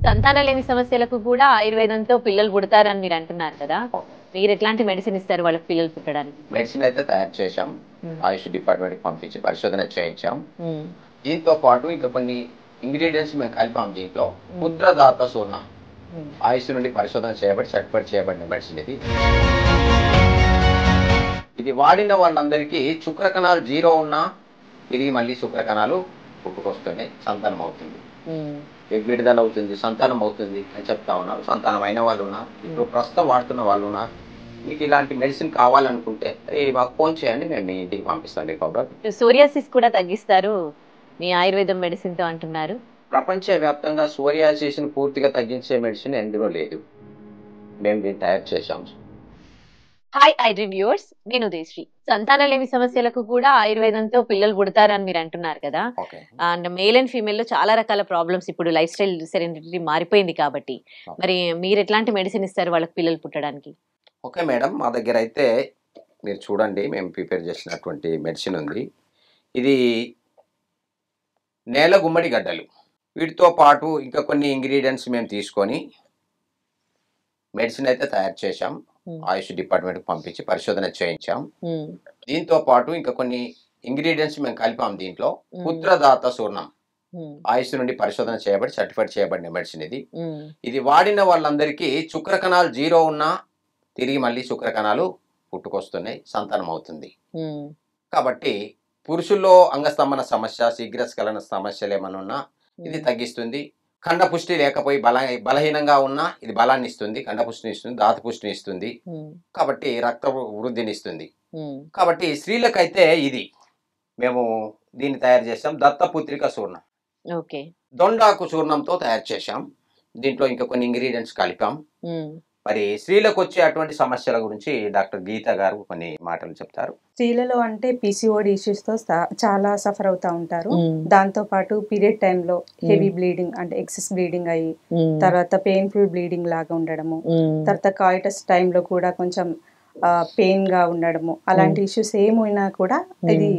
సంతానం లేని సమస్యలకు కూడా ఆయుర్వేదంతో పిల్లలు పుడతారని మీరు అంటున్నారు కదా. మీరు ఎట్లాంటి మెడిసిన్ ఇస్తారు వాళ్ళకి పిల్లలు పుట్టడానికి? మెడిసిన్ అయితే తయారు చేశాం. ఆయుష్ డిపార్ట్మెంట్‌కి పంపించి పరిశోధన చేయించాం. హ్మ్. దీంతో పాటు ఇంకా కొన్ని ఇంగ్రీడియెంట్స్ మేము కలిపాం దీంట్లో. పుత్రదాత సూర్ణ. ఆయుష్ నుండి పరిశోధన చేయబడి సర్టిఫైడ్ చేయబడిన మెడిసిన్ ఇది. ఇది వాడిన వాళ్ళందరికీ శుక్రకణాలు 0 ఉన్నా తిరిగి మళ్ళీ శుక్రకణాలు పుట్టుకొస్తున్నాయి, సంతానం అవుతుంది. విడుదల అవుతుంది, సంతానం అవుతుంది అని చెప్తా ఉన్నారు. సంతానం అయిన వాళ్ళు ఉన్నారు, ఇప్పుడు ప్రస్తుతం వాడుతున్న వాళ్ళు ఉన్నారు. మీకు ఇలాంటి మెడిసిన్ కావాలనుకుంటే మాకు ఫోన్ చేయండి, మేము మీ ఇంటికి పంపిస్తాం. పౌడర్ సోరియాసిస్ కూడా తగ్గిస్తారు మీ ఆయుర్వేదం మెడిసిన్ తో అంటున్నారు. ప్రపంచవ్యాప్తంగా సోరియాసిస్ ని పూర్తిగా తగ్గించే మెడిసిన్ ఎందులో లేదు. మేము దీన్ని తయారు చేశాం. హాయ్ ఐడ్రీమ్ వ్యూవర్స్, నేను ఉదయశ్రీ. సంతానం లేని సమస్యలకు కూడా ఆయుర్వేదంతో పిల్లలు పుడతారని మీరు అంటున్నారు కదా. అండ్ మేల్ అండ్ ఫీమేల్ లో చాలా రకాల ప్రాబ్లమ్స్ ఇప్పుడు లైఫ్ స్టైల్ సెరెండిటీ మారిపోయింది కాబట్టి మరి మీరు ఎట్లాంటి మెడిసిన్ ఇస్తారు వాళ్ళకి పిల్లలు పుట్టడానికి? ఓకే మేడం, మా దగ్గర అయితే మీరు చూడండి, మేము ప్రిపేర్ చేసినటువంటి మెడిసిన్ ఉంది. ఇది నేల గుమ్మడి గడ్డలు, వీటితో పాటు ఇంకా కొన్ని ఇంగ్రీడియంట్స్ మేము తీసుకొని మెడిసిన్ అయితే తయారు చేశాం. ఆయుష్ డిపార్ట్మెంట్‌కి పంపించి పరిశోధన చేయించాం. దీంతో పాటు ఇంకా కొన్ని ఇంగ్రీడియెంట్స్ మేము కలిపాం దీంట్లో. పుత్రదాత సూర్ణం, ఆయుష్ నుండి పరిశోధన చేయబడి సర్టిఫైడ్ చేయబడిన మెడిసిన్ ఇది. ఇది వాడిన వాళ్ళందరికీ శుక్రకణాలు 0 ఉన్నా తిరిగి మళ్ళీ శుక్రకణాలు పుట్టుకొస్తున్నాయి, సంతానం అవుతుంది. కాబట్టి పురుషుల్లో అంగస్తంభన సమస్య, శీఘ్రస్ఖలన సమస్యలు ఏమైనా ఉన్నా ఇది తగ్గిస్తుంది. ఖండపుష్టి లేకపోయి బలహీనంగా ఉన్నా ఇది బలాన్ని ఇస్తుంది, ఖండపుష్టిని ఇస్తుంది, ధాతుపుష్టిని ఇస్తుంది. కాబట్టి రక్త వృద్ధిని ఇస్తుంది. కాబట్టి స్త్రీలకైతే ఇది మేము దీన్ని తయారు చేసాం. దత్తపుత్రిక చూర్ణం, దొండాకు చూర్ణంతో తయారు చేశాం. దీంట్లో ఇంకా కొన్ని ఇంగ్రీడియంట్స్ కలిపాం. మరి స్త్రీలకు వచ్చే అటువంటి సమస్యల గురించి డాక్టర్ గీత గారు కొన్ని మాటలు చెప్తారు. స్త్రీలలో అంటే పీసీఓడి ఇష్యూస్ తో చాలా సఫర్ అవుతా ఉంటారు. దాంతో పాటు పీరియడ్ టైంలో హెవీ బ్లీడింగ్ అంటే ఎక్సెస్ బ్లీడింగ్ అయ్యి తర్వాత పెయిన్ఫుల్ బ్లీడింగ్ లాగా ఉండడము, తర్వాత కాయిటస్ టైంలో కూడా కొంచెం పెయిన్ గా ఉండడము, అలాంటి ఇష్యూస్ ఏమైనా కూడా ఇది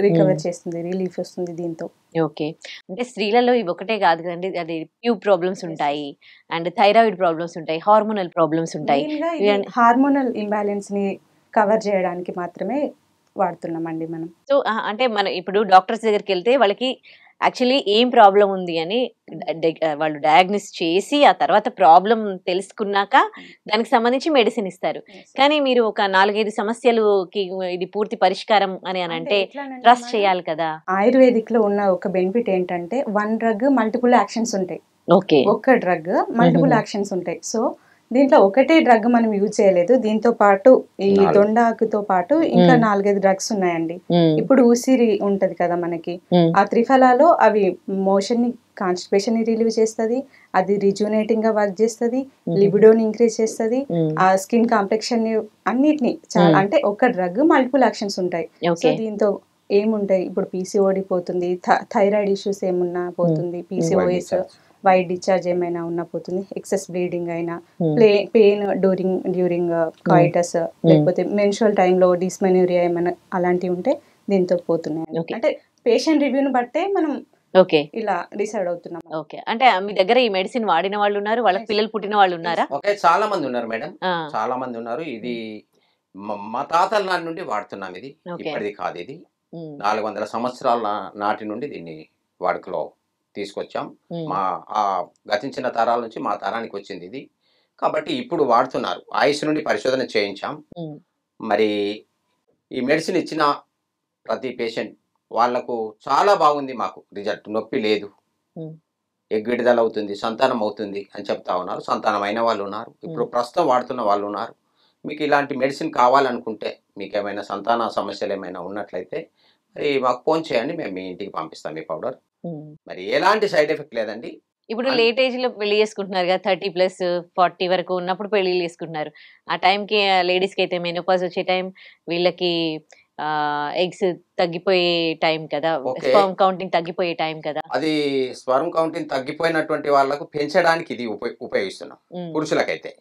రికవర్ చేస్తుంది, రిలీఫ్ వస్తుంది దీంతో. ఓకే, అంటే స్త్రీలలో ఇవి ఒకటే కాదు కదండి, అది ట్యూబ్ ప్రాబ్లమ్స్ ఉంటాయి అండ్ థైరాయిడ్ ప్రాబ్లమ్స్ ఉంటాయి, హార్మోనల్ ప్రాబ్లమ్స్ ఉంటాయి. హార్మోనల్ ఇంబ్యాలెన్స్ ని కవర్ చేయడానికి మాత్రమే వాడుతున్నామండి మనం. సో అంటే మనం ఇప్పుడు డాక్టర్స్ దగ్గరికి వెళ్తే వాళ్ళకి యాక్చువల్లీ ఏం ప్రాబ్లం ఉంది అని వాళ్ళు డయాగ్నోస్ చేసి ఆ తర్వాత ప్రాబ్లం తెలుసుకున్నాక దానికి సంబంధించి మెడిసిన్ ఇస్తారు. కానీ మీరు ఒక 4-5 సమస్యలకి ఇది పూర్తి పరిష్కారం అని అంటే ట్రస్ట్ చేయాలి కదా. ఆయుర్వేదిక్ లో ఉన్న ఒక బెనిఫిట్ ఏంటంటే వన్ డ్రగ్ మల్టిపుల్ యాక్షన్స్ ఉంటాయి. ఒక్క డ్రగ్ మల్టిపుల్ యాక్షన్స్ ఉంటాయి. సో దీంట్లో ఒకటే డ్రగ్ మనం యూజ్ చేయలేదు, దీంతో పాటు ఈ దొండాకుతో పాటు ఇంకా 4-5 డ్రగ్స్ ఉన్నాయండి. ఇప్పుడు ఉసిరి ఉంటది కదా మనకి, ఆ త్రిఫలాలో అవి మోషన్ ని, కాన్స్టిపేషన్ ని రిలీవ్ చేస్తుంది, అది రిజ్యూనేటింగ్ గా వర్క్ చేస్తుంది, లిబిడోని ఇంక్రీజ్ చేస్తుంది, ఆ స్కిన్ కాంప్లెక్షన్ ని అన్నిటిని చాలా అంటే ఒక డ్రగ్ మల్టిపుల్ యాక్షన్స్ ఉంటాయి. సో దీంతో ఏముంటాయి, ఇప్పుడు పీసీఓడి పోతుంది, థైరాయిడ్ ఇష్యూస్ ఏమున్నా పోతుంది, పీసీఓఎస్ వైట్ డిశ్చార్జ్ ఏమైనా ఉన్నా పోతుంది, ఎక్సెస్ బ్లీడింగ్ అయినా, పెయిన్ డ్యూరింగ్ కాయిటస్ లేకపోతే మెన్స్ట్రువల్ టైంలో డిస్మెనోరియా ఏమైనా అలాంటివి ఉంటే దీంతో పోతున్నాయి. అంటే పేషెంట్ రివ్యూని బట్టే మనం ఇలా డిసైడ్ అవుతున్నాం. ఓకే, అంటే మీ దగ్గర ఈ మెడిసిన్ వాడిన వాళ్ళు ఉన్నారు, వాళ్ళకి పిల్లలు పుట్టిన వాళ్ళు ఉన్నారా? ఓకే, చాలా మంది ఉన్నారు మేడం, చాలా మంది ఉన్నారు. ఇది మా తాతల నాటి నుండి వాడుతున్నాం, ఇది ఇప్పటిది కాదు. ఇది 400 సంవత్సరాల నాటి నుండి దీన్ని వాడుకలో తీసుకొచ్చాం. మా గతించిన తరాల నుంచి మా తరానికి వచ్చింది ఇది. కాబట్టి ఇప్పుడు వాడుతున్నారు. ఆయుష్ నుండి పరిశోధన చేయించాం. మరి ఈ మెడిసిన్ ఇచ్చిన ప్రతి పేషెంట్ వాళ్లకు చాలా బాగుంది, మాకు రిజల్ట్, నొప్పి లేదు, ఎగ్ విడుదల అవుతుంది, సంతానం అవుతుంది అని చెప్తా ఉన్నారు. సంతానం అయిన వాళ్ళు ఉన్నారు, ఇప్పుడు ప్రస్తుతం వాడుతున్న వాళ్ళు ఉన్నారు. మీకు ఇలాంటి మెడిసిన్ కావాలనుకుంటే, మీకు ఏమైనా సంతాన సమస్యలు ఏమైనా ఉన్నట్లయితే మరి మాకు ఫోన్ చేయండి, మేము మీ ఇంటికి పంపిస్తాం ఈ పౌడర్. మరి ఎలాంటి సైడ్ ఎఫెక్ట్ లేదండి. ఇప్పుడు లేట్ ఏజ్ లో పెళ్లి చేసుకుంటున్నారు కదా, 30+ 40 వరకు ఉన్నప్పుడు పెళ్లి చేసుకుంటున్నారు. ఆ టైంకి లేడీస్ కి అయితే మెనోపాజ్ వచ్చే టైం, వీళ్ళకి ఎగ్స్ తగ్గిపోయే టైం కదా, స్పర్మ్ కౌంటింగ్ తగ్గిపోయే టైం కదా. అది స్పర్మ్ కౌంటింగ్ తగ్గిపోయినటువంటి వాళ్ళకు పెంచడానికి ఇది ఉపయోగిస్తున్నాం. పురుషులకైతే,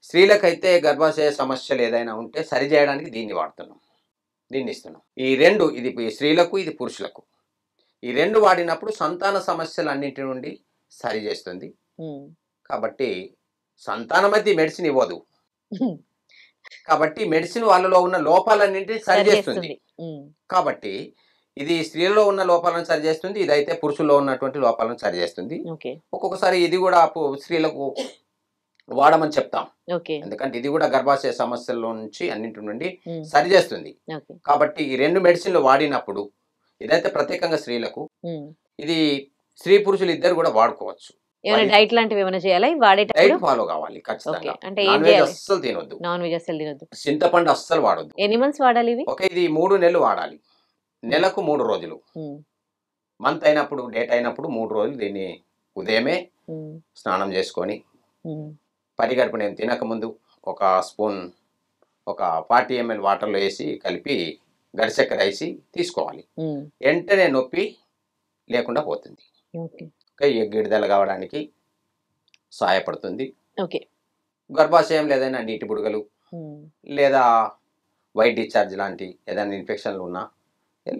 స్త్రీలకైతే గర్భాశయ సమస్యలు ఏదైనా ఉంటే సరి చేయడానికి దీన్ని వాడుతున్నాం, దీన్ని ఇస్తున్నాం. ఈ రెండు, ఇది స్త్రీలకు ఇది పురుషులకు, ఈ రెండు వాడినప్పుడు సంతాన సమస్యలు అన్నింటి నుండి సరి చేస్తుంది. కాబట్టి సంతానమతి మెడిసిన్ ఇవ్వదు, కాబట్టి మెడిసిన్ వాళ్ళలో ఉన్న లోపాలన్నింటినీ సరి చేస్తుంది. కాబట్టి ఇది స్త్రీలలో ఉన్న లోపాలను సరిచేస్తుంది, ఇదైతే పురుషుల్లో ఉన్నటువంటి లోపాలను సరిచేస్తుంది. ఒక్కొక్కసారి ఇది కూడా స్త్రీలకు వాడమని చెప్తాం, ఎందుకంటే ఇది కూడా గర్భాశయ సమస్యల నుంచి అన్నింటి నుండి సరిచేస్తుంది. కాబట్టి ఈ 2 మెడిసిన్లు వాడినప్పుడు ఇదైతే ప్రత్యేకంగా స్త్రీలకు, ఇది స్త్రీ పురుషులు ఇద్దరు కూడా వాడుకోవచ్చు. డైట్ లాంటివి ఏమైనా చేయాలి, డైట్ ఫాలో కావాలి ఖచ్చితంగా. నాన్ వెజ్ అస్సలు తినొద్దు, చింతపండు అస్సలు వాడొద్దు. ఎన్ని మంత్స్ వాడాలి ఇవి? ఇది 3 నెలలు వాడాలి, నెలకు 3 రోజులు. మంత్ అయినప్పుడు, డేట్ అయినప్పుడు 3 రోజులు దీన్ని ఉదయమే స్నానం చేసుకొని పరిగడుపున ఏం తినకముందు ఒక స్పూన్, ఒక 40 ml వాటర్లో వేసి కలిపి గరిచెక్కర వేసి తీసుకోవాలి. వెంటనే నొప్పి లేకుండా పోతుంది. గిడిదల కావడానికి సహాయపడుతుంది. గర్భాశయం ఏదైనా నీటి బుడగలు లేదా వైట్ డిశ్చార్జ్ లాంటి ఏదైనా ఇన్ఫెక్షన్లు ఉన్నా,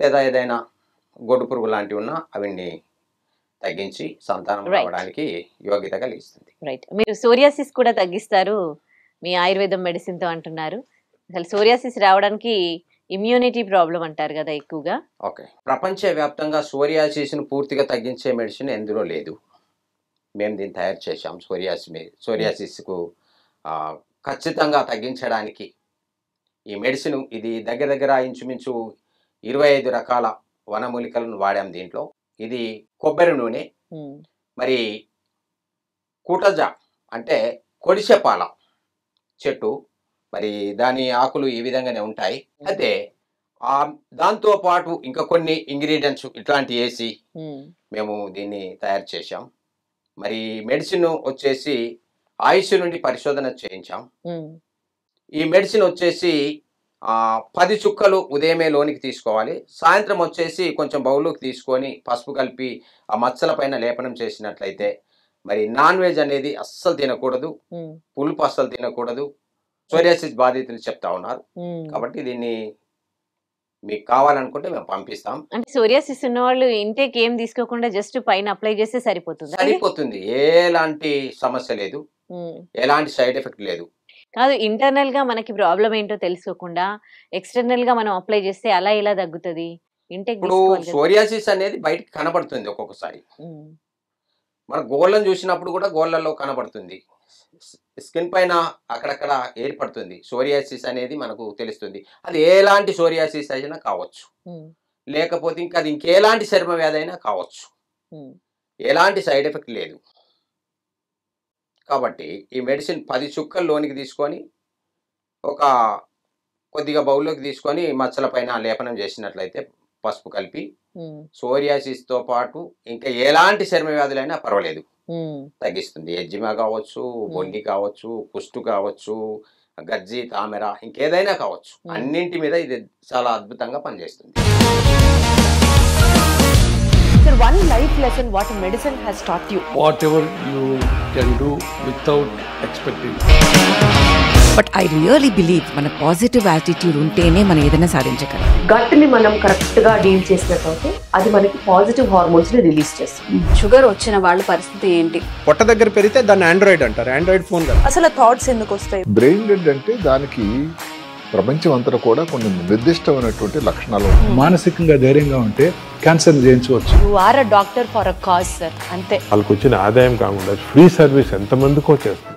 లేదా ఏదైనా గొడ్డు పురుగు లాంటివి ఉన్నా అవన్నీ తగ్గించి సంతానం రావడానికి యోగ్యత కలిగిస్తుంది. మీరు సోరియాసిస్ కూడా తగ్గిస్తారు మీ ఆయుర్వేదం మెడిసిన్ తో అంటున్నారు. అసలు సోరియాసిస్ రావడానికి ఇమ్యూనిటీ ప్రాబ్లం అంటారు కదా ఎక్కువగా. ప్రపంచవ్యాప్తంగా సోరియాసిస్ ను పూర్తిగా తగ్గించే మెడిసిన్ ఎందులో లేదు. మేము దీన్ని తయారు చేశాం. సోరియాసిస్ కు ఖచ్చితంగా తగ్గించడానికి ఈ మెడిసిన్, ఇది దగ్గర ఇంచుమించు 25 రకాల వనమూలికలను వాడాం దీంట్లో. ఇది కొబ్బరి నూనె, మరి కూటజ అంటే కొడిసెపాల చెట్టు, మరి దాని ఆకులు ఈ విధంగానే ఉంటాయి. అయితే దాంతో పాటు ఇంకా కొన్ని ఇంగ్రీడియంట్స్ ఇట్లాంటి వేసి మేము దీన్ని తయారు చేశాం. మరి మెడిసిన్ వచ్చేసి ఆయుష్ నుండి పరిశోధన చేయించాం. ఈ మెడిసిన్ వచ్చేసి 10 చుక్కలు ఉదయమే లోనికి తీసుకోవాలి, సాయంత్రం వచ్చేసి కొంచెం బౌల్లోకి తీసుకొని పసుపు కలిపి ఆ మచ్చల పైన లేపనం చేసినట్లయితే, మరి నాన్ వెజ్ అనేది అస్సలు తినకూడదు, పులుపు అస్సలు తినకూడదు, సోరియాసిస్ బాధితులు చెప్తా ఉన్నారు. కాబట్టి దీన్ని మీకు కావాలనుకుంటే మేము పంపిస్తాం. అంటే సోరియాసిస్ ఉన్న వాళ్ళు ఇంటేక్ ఏం తీసుకోకుండా జస్ట్ పైన అప్లై చేస్తే సరిపోతుంది. ఎలాంటి సమస్య లేదు, ఎలాంటి సైడ్ ఎఫెక్ట్ లేదు. కాదు, ఇంటర్నల్ గా మనకి ప్రాబ్లం ఏంటో తెలుసుకోకుండా ఎక్స్టర్నల్ గా మనం అప్లై చేస్తే అలా ఇలా తగ్గుతుంది. ఇప్పుడు సోరియాసిస్ అనేది బయటకు కనబడుతుంది, ఒక్కొక్కసారి మన గోళ్ళను చూసినప్పుడు కూడా గోళ్ళలో కనబడుతుంది, స్కిన్ పైన అక్కడక్కడ ఏర్పడుతుంది. సోరియాసిస్ అనేది మనకు తెలుస్తుంది. అది ఎలాంటి సోరియాసిస్ అయినా కావచ్చు, లేకపోతే ఇంకా అది ఇంకెలాంటి చర్మ వ్యాధి అయినా కావచ్చు, ఎలాంటి సైడ్ ఎఫెక్ట్ లేదు. కాబట్టి ఈ మెడిసిన్ 10 చుక్కలు లోనికి తీసుకొని ఒక కొద్దిగా బౌల్లోకి తీసుకొని మచ్చల పైన లేపనం చేసినట్లయితే పసుపు కలిపి, సోరియాసిస్ తో పాటు ఇంకా ఎలాంటి చర్మ వ్యాధులైనా పర్వాలేదు, తగ్గిస్తుంది. ఎజ్జిమా కావచ్చు, బొండి కావచ్చు, కుష్టు కావచ్చు, గజ్జి, తామెర, ఇంకేదైనా కావచ్చు, అన్నింటి మీద ఇది చాలా అద్భుతంగా పనిచేస్తుంది. Sir, one life lesson what medicine has taught you. Whatever you can do without expecting. But I really believe మన పాజిటివ్ యాటిట్యూడ్ ఉంటేనే మనం ఏదైనా సాధించగలం. గట్ ని మనం కరెక్ట్ గా డీల్ చేసినట్లయితే అది మనకి పాజిటివ్ హార్మోన్స్ ని రిలీజ్ చేస్తుంది. షుగర్ వచ్చిన వాళ్ళ పరిస్థితి ఏంటి? పొట్ట దగ్గర పెరిగితే దాన్ని ఆండ్రాయిడ్ అంటారు, ఆండ్రాయిడ్ ఫోన్ కదా. అసలు థాట్స్ ఎందుకు వస్తాయి? బ్రెయిన్ డెడ్ అంటే దానికి ప్రపంచం అంతా కూడా కొన్ని నిర్దిష్టమైనటువంటి లక్షణాలు. మానసికంగా ధైర్యంగా ఉంటే క్యాన్సర్ జయించవచ్చు. You are a doctor for a cause sir, అంతే. వాళ్ళకి వచ్చిన ఆదాయం కాకుండా ఫ్రీ సర్వీస్ ఎంతమందికో చేస్తుంది.